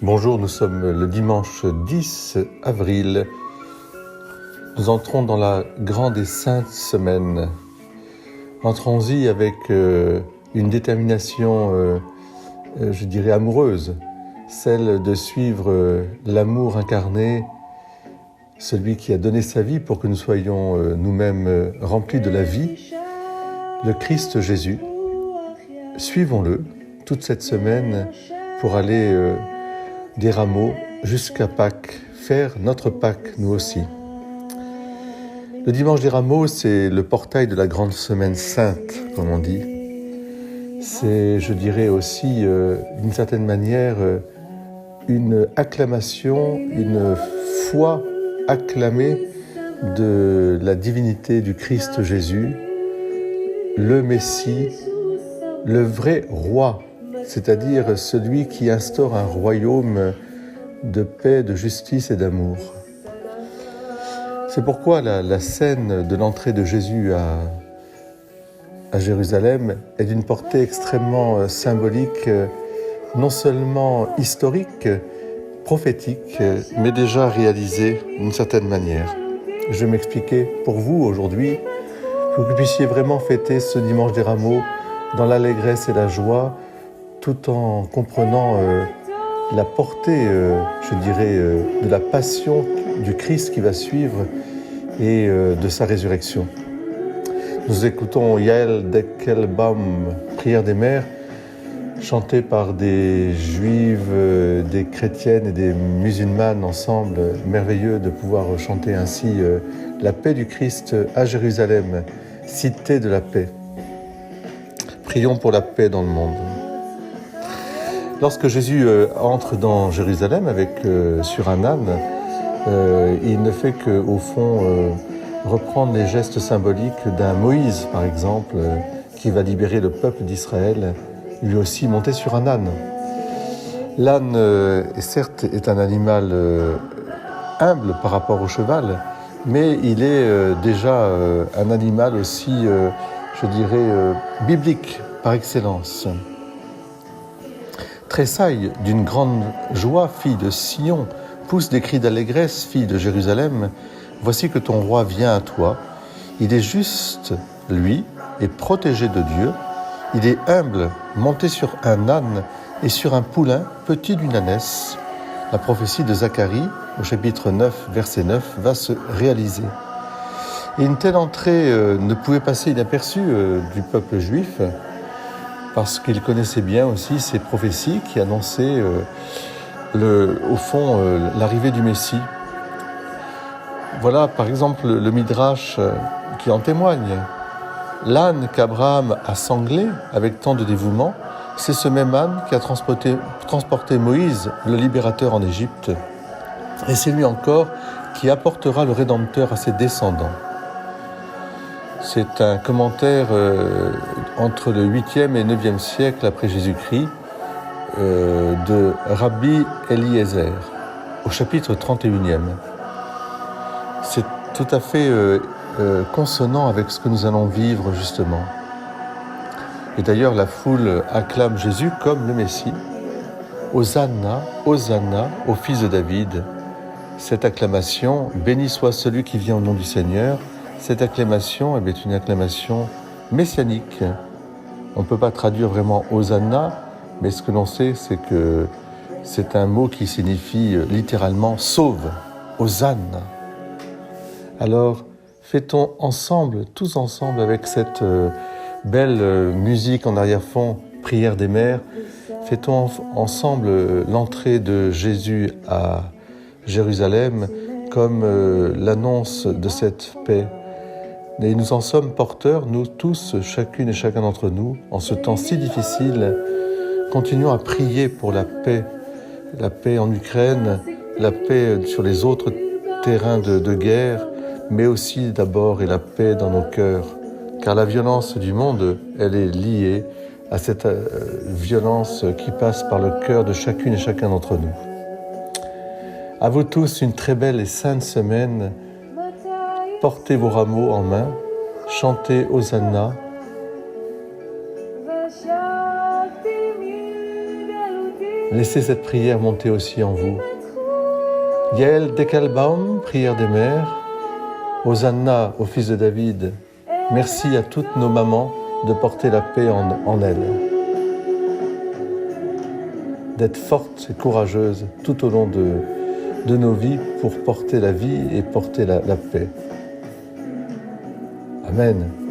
Bonjour, nous sommes le dimanche 10 avril. Nous entrons dans la grande et sainte semaine. Entrons-y avec une détermination, je dirais, amoureuse, celle de suivre l'amour incarné, celui qui a donné sa vie pour que nous soyons nous-mêmes remplis de la vie, le Christ Jésus. Suivons-le toute cette semaine pour aller des rameaux jusqu'à Pâques, faire notre Pâques nous aussi. Le dimanche des rameaux, c'est le portail de la grande semaine sainte, comme on dit. C'est, je dirais aussi, d'une certaine manière, une acclamation, une foi acclamée de la divinité du Christ Jésus, le Messie, le vrai roi, c'est-à-dire celui qui instaure un royaume de paix, de justice et d'amour. C'est pourquoi la scène de l'entrée de Jésus à Jérusalem est d'une portée extrêmement symbolique, non seulement historique, prophétique, mais déjà réalisée d'une certaine manière. Je vais m'expliquer pour vous aujourd'hui, pour que vous puissiez vraiment fêter ce dimanche des rameaux dans l'allégresse et la joie, tout en comprenant la portée, je dirais, de la passion du Christ qui va suivre et de sa résurrection. Nous écoutons Yael Dekelbaum, Prière des mères, chantée par des juives, des chrétiennes et des musulmanes ensemble. Merveilleux de pouvoir chanter ainsi la paix du Christ à Jérusalem, cité de la paix. Prions pour la paix dans le monde. Lorsque Jésus entre dans Jérusalem sur un âne, il ne fait qu'au fond reprendre les gestes symboliques d'un Moïse, par exemple, qui va libérer le peuple d'Israël, lui aussi monté sur un âne. L'âne, certes, est un animal humble par rapport au cheval, mais il est déjà un animal aussi, je dirais, biblique par excellence. Tressaille d'une grande joie, fille de Sion, pousse des cris d'allégresse, fille de Jérusalem. Voici que ton roi vient à toi. Il est juste, lui, et protégé de Dieu. Il est humble, monté sur un âne et sur un poulain, petit d'une ânesse. La prophétie de Zacharie, au chapitre 9, verset 9, va se réaliser. Et une telle entrée ne pouvait passer inaperçue du peuple juif, parce qu'il connaissait bien aussi ces prophéties qui annonçaient, au fond, l'arrivée du Messie. Voilà, par exemple, le Midrash qui en témoigne. L'âne qu'Abraham a sanglé avec tant de dévouement, c'est ce même âne qui a transporté Moïse, le libérateur en Égypte. Et c'est lui encore qui apportera le Rédempteur à ses descendants. C'est un commentaire entre le 8e et 9e siècle après Jésus-Christ de Rabbi Eliezer, au chapitre 31e. C'est tout à fait consonant avec ce que nous allons vivre justement. Et d'ailleurs, la foule acclame Jésus comme le Messie. Hosanna, Hosanna, au fils de David. Cette acclamation, béni soit celui qui vient au nom du Seigneur. Cette acclamation est une acclamation messianique. On ne peut pas traduire vraiment Hosanna, mais ce que l'on sait, c'est que c'est un mot qui signifie littéralement sauve, Hosanna. Alors, fêtons ensemble, tous ensemble, avec cette belle musique en arrière-fond, Prière des mères, fêtons ensemble l'entrée de Jésus à Jérusalem comme l'annonce de cette paix. Et nous en sommes porteurs, nous tous, chacune et chacun d'entre nous, en ce temps si difficile. Continuons à prier pour la paix en Ukraine, la paix sur les autres terrains de guerre, mais aussi d'abord et la paix dans nos cœurs. Car la violence du monde, elle est liée à cette violence qui passe par le cœur de chacune et chacun d'entre nous. À vous tous, une très belle et sainte semaine. Portez vos rameaux en main, chantez Hosanna. Laissez cette prière monter aussi en vous. Yael Decalbaum, prière des mères. Hosanna au fils de David. Merci à toutes nos mamans de porter la paix en elles. D'être fortes et courageuses tout au long de nos vies pour porter la vie et porter la paix. Amen.